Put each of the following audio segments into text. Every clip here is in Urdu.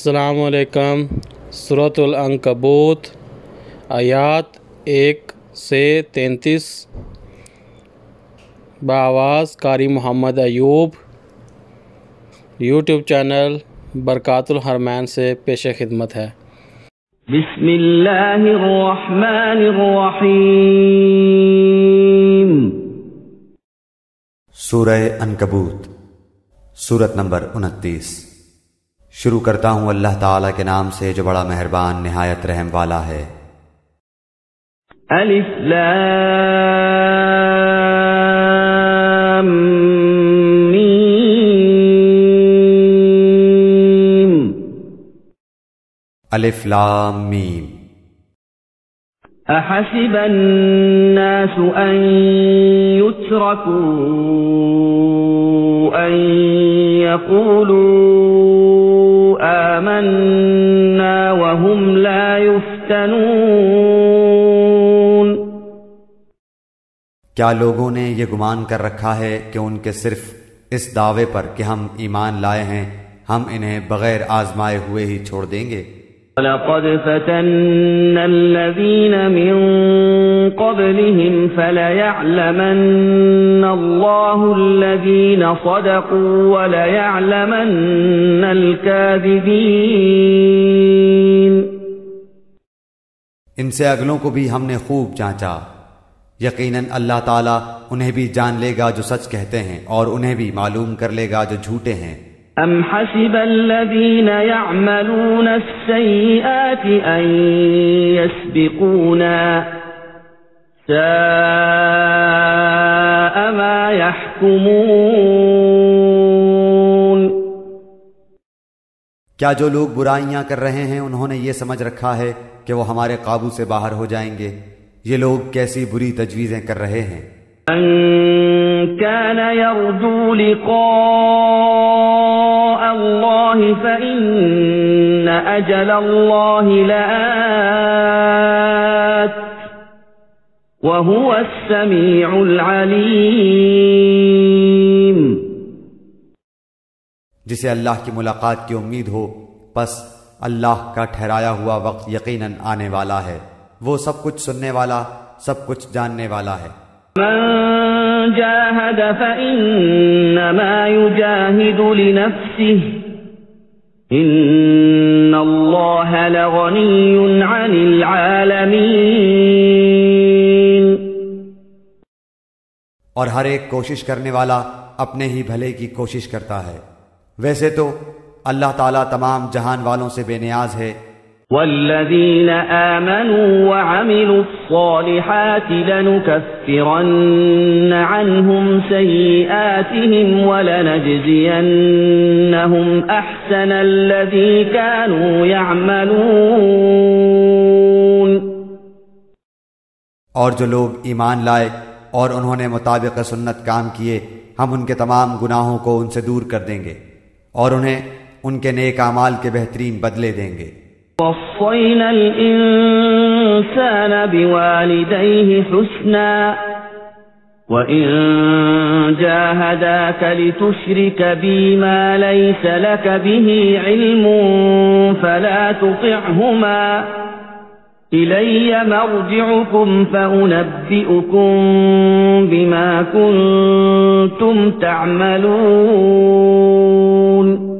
السلام علیکم۔ سورۃ العنکبوت آیات 1 سے 33 بآواز قاری محمد ایوب، یوٹیوب چینل برکات الحرمین سے پیش خدمت ہے۔ بسم اللہ الرحمن الرحیم۔ سورہ عنکبوت، سورت نمبر 29۔ شروع کرتا ہوں اللہ تعالیٰ کے نام سے جو بڑا مہربان نہایت رحم والا ہے۔ الف لام میم۔ الف لام میم۔ احسب الناس ان يتركوا ان يقولوا آمنا وهم لا يفتنون۔ کیا لوگوں نے یہ گمان کر رکھا ہے کہ ان کے صرف اس دعوے پر کہ ہم ایمان لائے ہیں ہم انہیں بغیر آزمائے ہوئے ہی چھوڑ دیں گے؟ وَلَقَدْ فَتَنَّا الَّذِينَ مِن قَبْلِهِمْ فَلَيَعْلَمَنَّ اللَّهُ الَّذِينَ صَدَقُوا وَلَيَعْلَمَنَّ الْكَاذِبِينَ۔ ان سے اگلوں کو بھی ہم نے خوب جانچا، یقیناً اللہ تعالیٰ انہیں بھی جان لے گا جو سچ کہتے ہیں اور انہیں بھی معلوم کر لے گا جو جھوٹے ہیں۔ ام حسب الذین یعملون السیئات ان یسبقونا ساء ما یحکمون۔ کیا جو لوگ برائیاں کر رہے ہیں انہوں نے یہ سمجھ رکھا ہے کہ وہ ہمارے قابو سے باہر ہو جائیں گے؟ یہ لوگ کیسی بری تجویزیں کر رہے ہیں۔ من كان يرجو لقاء الله فإن أجل الله لآت وهو السميع العليم۔ جسے اللہ کی ملاقات کی امید ہو پس اللہ کا ٹھہرایا ہوا وقت یقیناً آنے والا ہے، وہ سب کچھ سننے والا سب کچھ جاننے والا ہے۔ من جاهد فإنما يجاهد لنفسه إن الله لغني عن العالمين۔ اور ہر ایک کوشش کرنے والا اپنے ہی بھلے کی کوشش کرتا ہے، ویسے تو اللہ تعالیٰ تمام جہان والوں سے بے نیاز ہے۔ والذین آمنوا وعملوا الصالحات لنكفرن عنهم سیئاتهم ولنجزینهم احسن الذی كانوا يعملون۔ اور جو لوگ ایمان لائے اور انہوں نے مطابق سنت کام کیے ہم ان کے تمام گناہوں کو ان سے دور کر دیں گے اور انہیں ان کے نیک اعمال کے بہترین بدلے دیں گے۔ وَوَصَّيْنَا الْإِنسَانَ بِوَالِدَيْهِ حُسْنًا وَإِن جَاهَدَاكَ لِتُشْرِكَ بِي مَا لَيْسَ لَكَ بِهِ عِلْمٌ فَلَا تُطِعْهُمَا إِلَيَّ مَرْجِعُكُمْ فَأُنَبِّئُكُم بِمَا كُنتُمْ تَعْمَلُونَ۔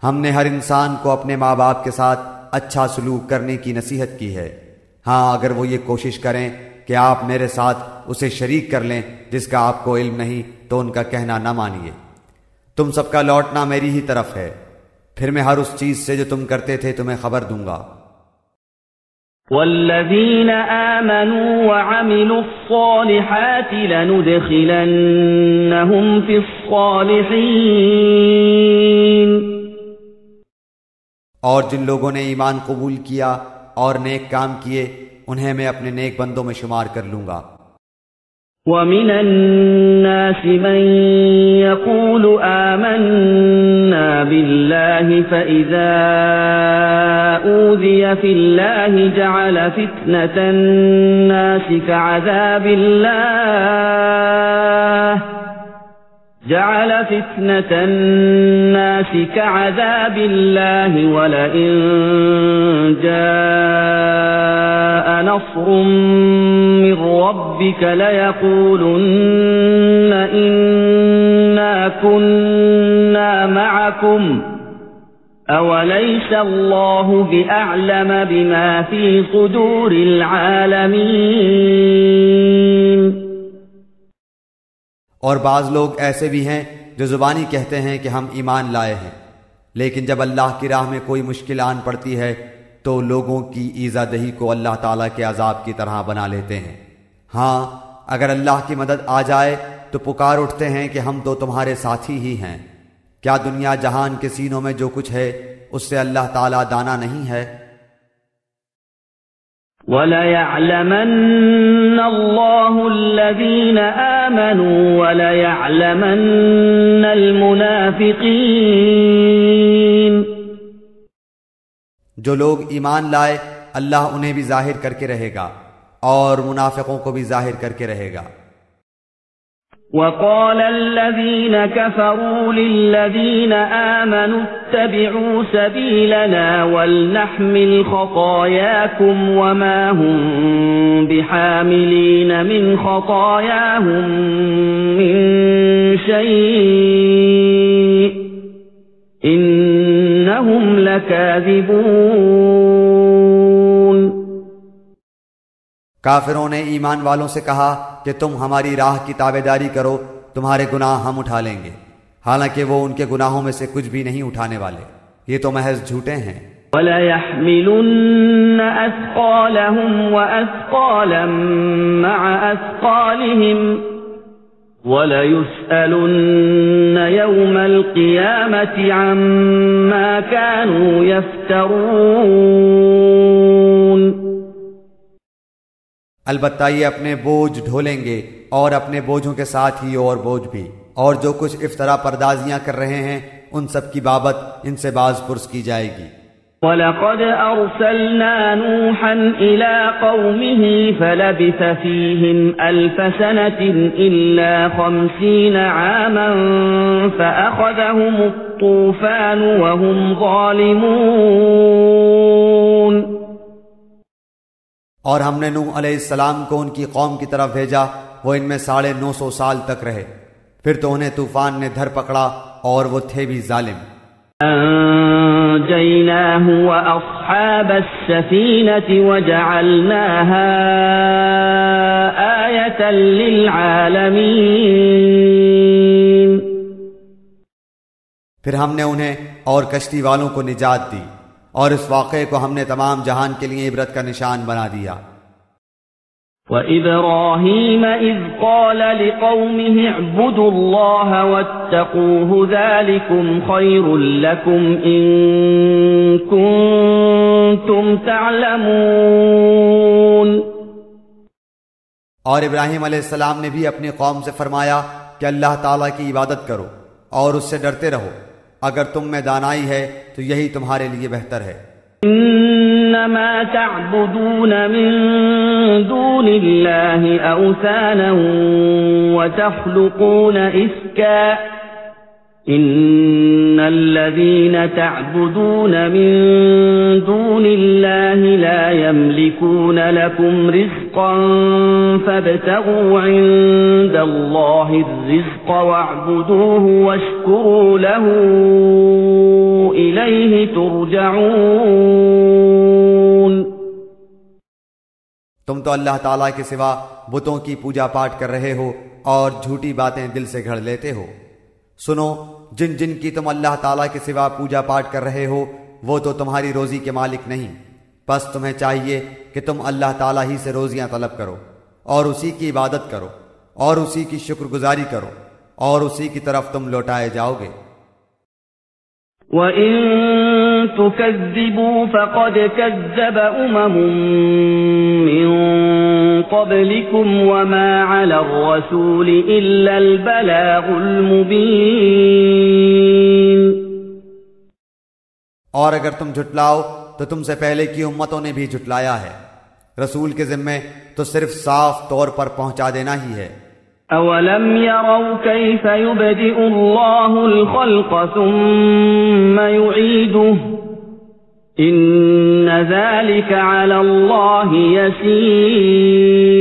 ہم نے ہر انسان کو اپنے ماں باپ کے ساتھ اچھا سلوک کرنے کی نصیحت کی ہے، ہاں اگر وہ یہ کوشش کریں کہ آپ میرے ساتھ اسے شریک کر لیں جس کا آپ کو علم نہیں تو ان کا کہنا نہ مانیے۔ تم سب کا لوٹنا میری ہی طرف ہے، پھر میں ہر اس چیز سے جو تم کرتے تھے تمہیں خبر دوں گا۔ والذین آمنوا وعملوا الصالحات لندخلنهم فی الصالحین۔ اور جن لوگوں نے ایمان قبول کیا اور نیک کام کیے انہیں میں اپنے نیک بندوں میں شمار کر لوں گا۔ وَمِنَ النَّاسِ مَن يَقُولُ آمَنَّا بِاللَّهِ فَإِذَا أُوذِيَ فِي اللَّهِ جَعَلَ فِتْنَةَ النَّاسِ كَعَذَابِ اللَّهِ جعل فتنة الناس كعذاب الله ولئن جاء نصر من ربك ليقولن إنا كنا معكم أوليس الله بأعلم بما في صدور العالمين. اور بعض لوگ ایسے بھی ہیں جو زبانی کہتے ہیں کہ ہم ایمان لائے ہیں، لیکن جب اللہ کی راہ میں کوئی مشکل آن پڑتی ہے تو لوگوں کی ایذا دہی کو اللہ تعالیٰ کے عذاب کی طرح بنا لیتے ہیں. ہاں اگر اللہ کی مدد آ جائے تو پکار اٹھتے ہیں کہ ہم تو تمہارے ساتھی ہی ہیں. کیا دنیا جہان کے سینوں میں جو کچھ ہے اس سے اللہ تعالیٰ دانا نہیں ہے؟ وَلَيَعْلَمَنَّ اللَّهُ الَّذِينَ آمَنُوا وَلَيَعْلَمَنَّ الْمُنَافِقِينَ. جو لوگ ایمان لائے اللہ انہیں بھی ظاہر کر کے رہے گا اور منافقوں کو بھی ظاہر کر کے رہے گا. وَقَالَ الَّذِينَ كَفَرُوا لِلَّذِينَ آمَنُوا اتَّبِعُوا سَبِيلَنَا وَلْنَحْمِلْ خَطَايَاكُمْ وَمَا هُمْ بِحَامِلِينَ مِنْ خَطَايَاهُمْ مِنْ شَيْءٍ إِنَّهُمْ لَكَاذِبُونَ. کافروں نے ایمان والوں سے کہا کہ تم ہماری راہ کی تابعداری کرو، تمہارے گناہ ہم اٹھا لیں گے، حالانکہ وہ ان کے گناہوں میں سے کچھ بھی نہیں اٹھانے والے، یہ تو محض جھوٹے ہیں. وَلَيَحْمِلُنَّ أَثْقَالَهُمْ وَأَثْقَالًا مَعَ أَثْقَالِهِمْ وَلَيُسْأَلُنَّ يَوْمَ الْقِيَامَةِ عَمَّا كَانُوا يَفْتَرُونَ. البتہ یہ اپنے بوجھ ڈھولیں گے اور اپنے بوجھوں کے ساتھ ہی اور بوجھ بھی، اور جو کچھ افطرا پردازیاں کر رہے ہیں ان سب کی بابت ان سے باز پرس کی جائے گی. وَلَقَدْ أَرْسَلْنَا نُوحًا إِلَىٰ قَوْمِهِ فَلَبِثَ فِيهِمْ أَلْفَ سَنَةٍ إِلَّا 50 عَامًا فَأَخَذَهُمُ الطُّوفَانُ وَهُمْ ظَالِمُونَ. اور ہم نے نوح علیہ السلام کو ان کی قوم کی طرف بھیجا، وہ ان میں 950 سال تک رہے، پھر تو انہیں طوفان نے دھر پکڑا اور وہ تھے بھی ظالم. أَنجَيْنَاهُ وَأَصْحَابَ السَّفِينَةِ وَجَعَلْنَاهَا آيَةً لِلْعَالَمِينَ. پھر ہم نے انہیں اور کشتی والوں کو نجات دی اور اس واقعے کو ہم نے تمام جہان کے لیے عبرت کا نشان بنا دیا. وَإِبْرَاهِيمَ إِذْ قَالَ لِقَوْمِهِ اعْبُدُوا اللَّهَ وَاتَّقُوهُ ذَلِكُمْ خَيْرٌ لَكُمْ إِن كُنتُمْ تَعْلَمُونَ. اور ابراہیم علیہ السلام نے بھی اپنی قوم سے فرمایا کہ اللہ تعالیٰ کی عبادت کرو اور اس سے ڈرتے رہو، اگر تم میں دانائی ہے تو یہی تمہارے لیے بہتر ہے. انما تعبدون من دون الله اوثانا وتخلقون افكا ان الذين تعبدون من دون الله لا يملكون لكم رزقا فابتغوا عند الله الرزق واعبدوه واشكروا له إليه ترجعون. تم تو اللہ تعالیٰ کے سوا بتوں کی پوجا پاٹ کر رہے ہو اور جھوٹی باتیں دل سے گھڑ لیتے ہو. سنو، جن جن کی تم اللہ تعالیٰ کے سوا پوجا پاٹ کر رہے ہو وہ تو تمہاری روزی کے مالک نہیں، بس تمہیں چاہیے کہ تم اللہ تعالیٰ ہی سے روزیاں طلب کرو اور اسی کی عبادت کرو اور اسی کی شکر گزاری کرو اور اسی کی طرف تم لوٹائے جاؤ گے. وَإِن تُكَذِّبُوا فَقَدْ كَذَّبَ أُمَمٌ مِّن قَبْلِكُمْ وَمَا عَلَى الرَّسُولِ إِلَّا الْبَلَاغُ الْمُبِينُ. اور اگر تم جھٹلاؤ تو تم سے پہلے کی امتوں نے بھی جھٹلایا ہے، رسول کے ذمے تو صرف صاف طور پر پہنچا دینا ہی ہے. أولم يروا كيف يبدئ الله الخلق ثم يعيده إن ذلك على الله يسير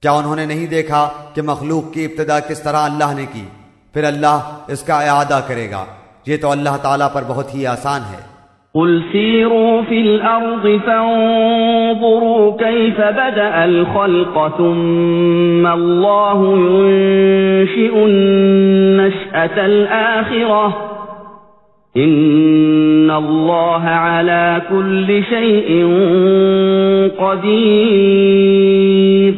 کیا انہوں نے نہیں دیکھا کہ مخلوق کی ابتدا کس طرح اللہ نے کی، پھر اللہ اس کا اعادہ کرے گا؟ یہ تو اللہ تعالیٰ پر بہت ہی آسان ہے۔ قل سيروا في الأرض فانظروا كيف بدأ الخلق ثم الله ينشئ النشأة الآخرة إن الله على كل شيء قدير۔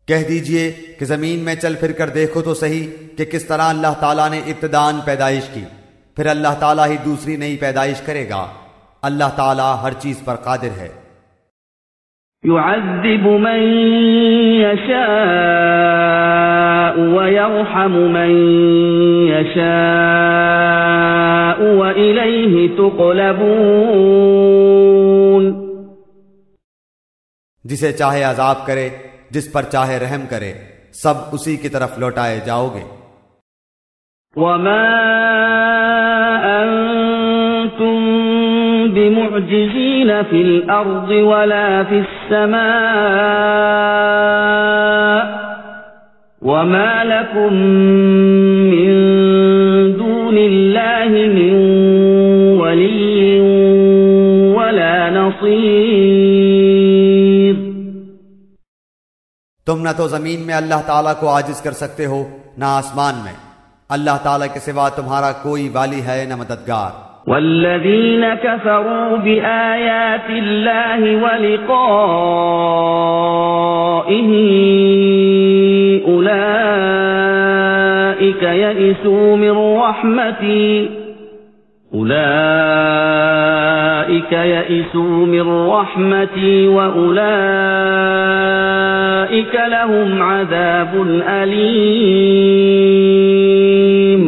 کہہ دیجئے کہ زمین میں چل پھر کر دیکھو تو صحیح کہ کس طرح اللہ تعالیٰ نے ابتداً پیدائش کی، پھر اللہ تعالیٰ ہی دوسری نئی پیدائش کرے گا۔ اللہ تعالیٰ ہر چیز پر قادر ہے۔ يعذب من يشاء ويرحم من يشاء وإليه تقلبون۔ جسے چاہے عذاب کرے، جس پر چاہے رحم کرے، سب اسی کی طرف لوٹائے جاؤ گے۔ وما أنتم بمعجزين في الأرض ولا في السماء وما لكم من دون الله من ولي ولا نصير۔ تم نہ تو زمین میں اللہ تعالیٰ کو عاجز کر سکتے ہو، نہ آسمان میں۔ اللہ تعالیٰ کے سوا تمہارا کوئی والی ہے نہ مددگار۔ والذین کفروا بآیات اللہ ولقائہ اولئک یئسوا من رحمتی وأولئک لهم عذاب علیم۔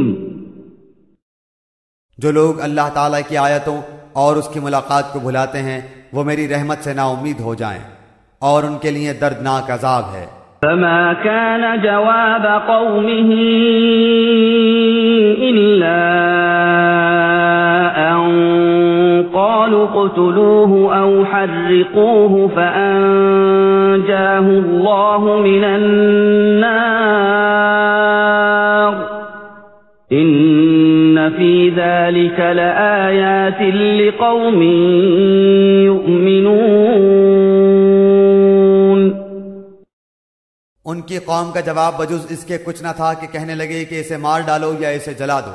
جو لوگ اللہ تعالیٰ کی آیتوں اور اس کی ملاقات کو بھلاتے ہیں وہ میری رحمت سے نا امید ہو جائیں، اور ان کے لیے دردناک عذاب ہے۔ فما كان جواب قومه إلا أن قالوا اقتلوه أو حرقوه فأنجاه الله من النار إن في ذلك لآيات لقوم يؤمنون۔ ان کی قوم کا جواب بجز اس کے کچھ نہ تھا کہ کہنے لگے کہ اسے مار ڈالو یا اسے جلا دو۔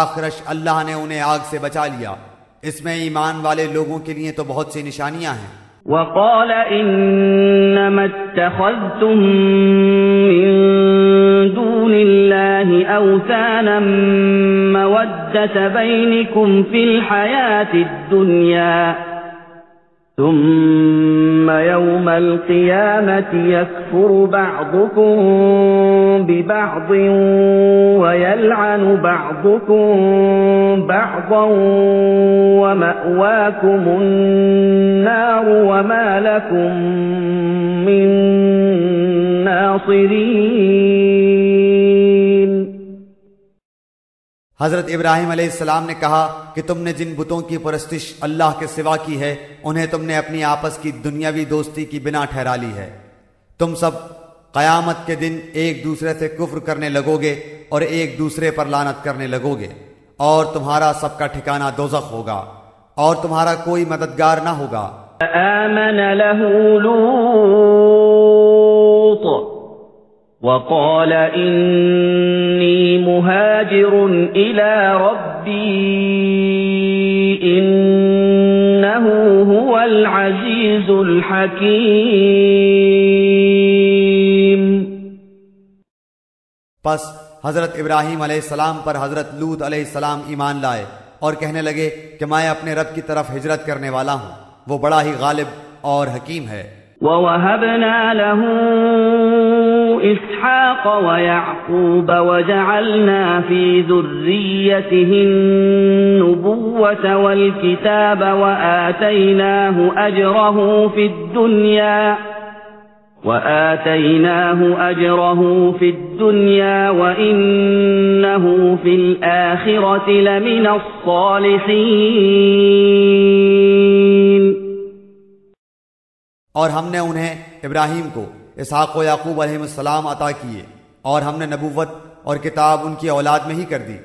آخرش اللہ نے انہیں آگ سے بچا لیا۔ اس میں ایمان والے لوگوں کے لیے تو بہت سی نشانیاں ہیں۔ وقال انما اتخذتم من دون الله اوثانا مودة بينكم في الحياة الدنيا ثم يوم القيامة يكفر بعضكم ببعض ويلعن بعضكم بعضا ومأواكم النار وما لكم من ناصرين۔ حضرت ابراہیم علیہ السلام نے کہا کہ تم نے جن بتوں کی پرستش اللہ کے سوا کی ہے انہیں تم نے اپنی آپس کی دنیاوی دوستی کی بنا ٹھہرا لی ہے۔ تم سب قیامت کے دن ایک دوسرے سے کفر کرنے لگو گے اور ایک دوسرے پر لعنت کرنے لگو گے، اور تمہارا سب کا ٹھکانہ دوزخ ہوگا اور تمہارا کوئی مددگار نہ ہوگا۔ آمن له لوط وقال إني مهاجر إلى ربي إنه هو العزيز الحكيم۔ پس حضرت ابراہیم علیہ السلام پر حضرت لوط علیہ السلام ایمان لائے اور کہنے لگے کہ میں اپنے رب کی طرف ہجرت کرنے والا ہوں، وہ بڑا ہی غالب اور حکیم ہے۔ وَوَهَبْنَا لَهُ إِسْحَاقَ وَيَعْقُوبَ وَجَعَلْنَا فِي ذُرِّيَّتِهِ النُّبُوَّةَ وَالْكِتَابَ وَآتَيْنَاهُ أَجْرَهُ فِي الدُّنْيَا وآتيناه أجره في الدنيا وإنه في الآخرة لمن الصالحين. اور ہم نے انہیں ابراہیم کو اسحاق و یعقوب علیہ السلام عطا کیے، اور ہم نے نبوت اور کتاب ان کی اولاد میں ہی کر دی،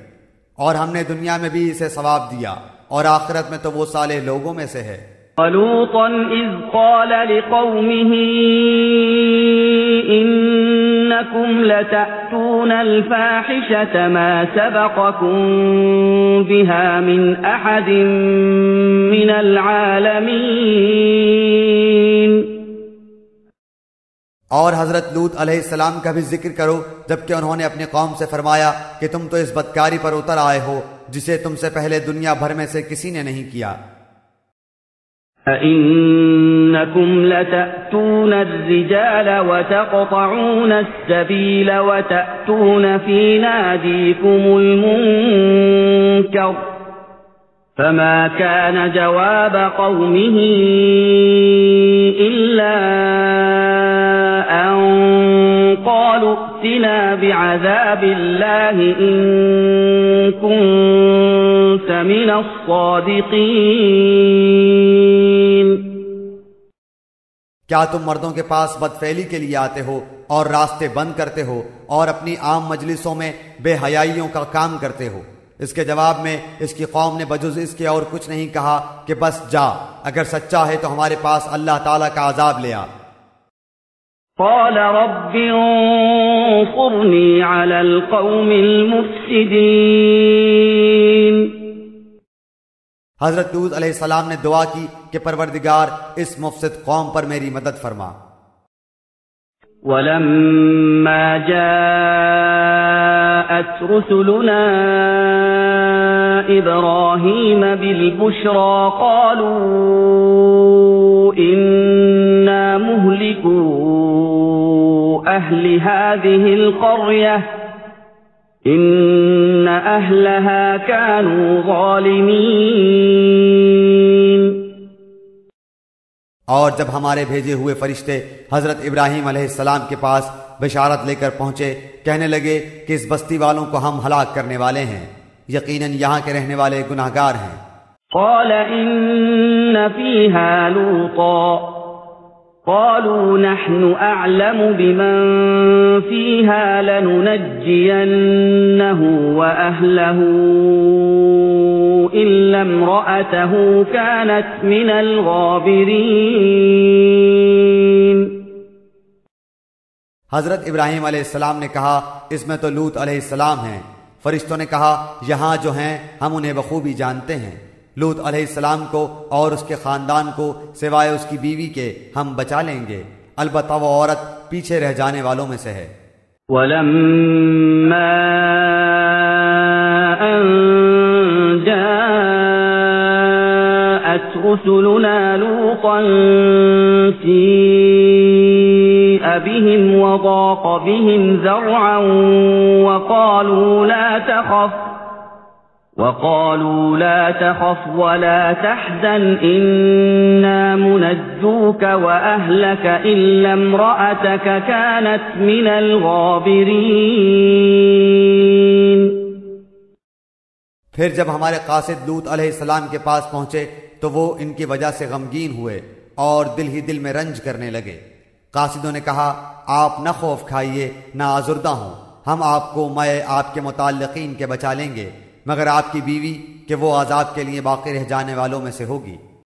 اور ہم نے دنیا میں بھی اسے ثواب دیا، اور آخرت میں تو وہ صالح لوگوں میں سے ہے. وَلُوطًا إِذْ قَالَ لِقَوْمِهِ إِنَّكُمْ لَتَأْتُونَ الْفَاحِشَةَ مَا سَبَقَكُمْ بِهَا مِنْ أَحَدٍ مِنَ الْعَالَمِينَ. اور حضرت لوط علیہ السلام کا بھی ذکر کرو جبکہ انہوں نے اپنی قوم سے فرمایا کہ تم تو اس بدکاری پر اتر آئے ہو جسے تم سے پہلے دنیا بھر میں سے کسی نے نہیں کیا. أَإِنَّكُمْ لَتَأْتُونَ الرِّجَالَ وَتَقْطَعُونَ السَّبِيلَ وَتَأْتُونَ فِي نَادِيكُمُ الْمُنكَرَ فَمَا كَانَ جَوَابَ قَوْمِهِ إِلَّا أَن قَالُوا ائْتِنَا بِعَذَابِ اللَّهِ إِن كُنتَ مِنَ الصَّادِقِينَ. کیا تم مردوں کے پاس بدفعلی کے لیے آتے ہو اور راستے بند کرتے ہو اور اپنی عام مجلسوں میں بے حیائیوں کا کام کرتے ہو؟ اس کے جواب میں اس کی قوم نے بجز اس کے اور کچھ نہیں کہا کہ بس جا، اگر سچا ہے تو ہمارے پاس اللہ تعالیٰ کا عذاب لے آ. قال رب انصرني على القوم المفسدين. حضرت لوط علیہ السلام نے دعا کی کہ پروردگار اس مفسد قوم پر میری مدد فرما. ولما جاءت رسلنا إبراهيم بالبشرى قالوا إنا مهلكو أهل هذه القرية إن أهلها كانوا ظالمين. اور جب ہمارے بھیجے ہوئے فرشتے حضرت ابراہیم علیہ السلام کے پاس بشارت لے کر پہنچے، کہنے لگے کہ اس بستی والوں کو ہم ہلاک کرنے والے ہیں، یقیناً یہاں کے رہنے والے گناہگار ہیں. قال إن فيها لوطا قالوا نحن أعلم بمن فيها لننجينه وأهله إلا امرأته كانت من الغابرين. حضرت ابراہیم علیہ السلام نے کہا اس میں تو لوط علیہ السلام ہیں. فرشتوں نے کہا یہاں جو ہیں ہم انہیں بخوبی جانتے ہیں، لوط علیہ السلام کو اور اس کے خاندان کو سوائے اس کی بیوی کے ہم بچا لیں گے، البتہ وہ عورت پیچھے رہ جانے والوں میں سے ہے. وَلَمَّا أَن جَاءَتْ رُسُلُنَا لُوطًا سِيءَ بِهِمْ وَضَاقَ بِهِمْ ذَرْعًا وقالوا لا تخف ولا تحزن إنا منجوك وأهلك إلا امرأتك كانت من الغابرين. پھر جب ہمارے قاصد لوط علیہ السلام کے پاس پہنچے تو وہ ان کی وجہ سے غمگین ہوئے اور دل ہی دل میں رنج کرنے لگے. قاصدوں نے کہا آپ نہ خوف کھائیے نہ آزردہ ہوں، ہم آپ کو میں آپ کے متعلقین کے بچا لیں گے، مگر آپ کی بیوی کہ وہ عذاب کے لیے باقی رہ جانے والوں میں سے ہوگی.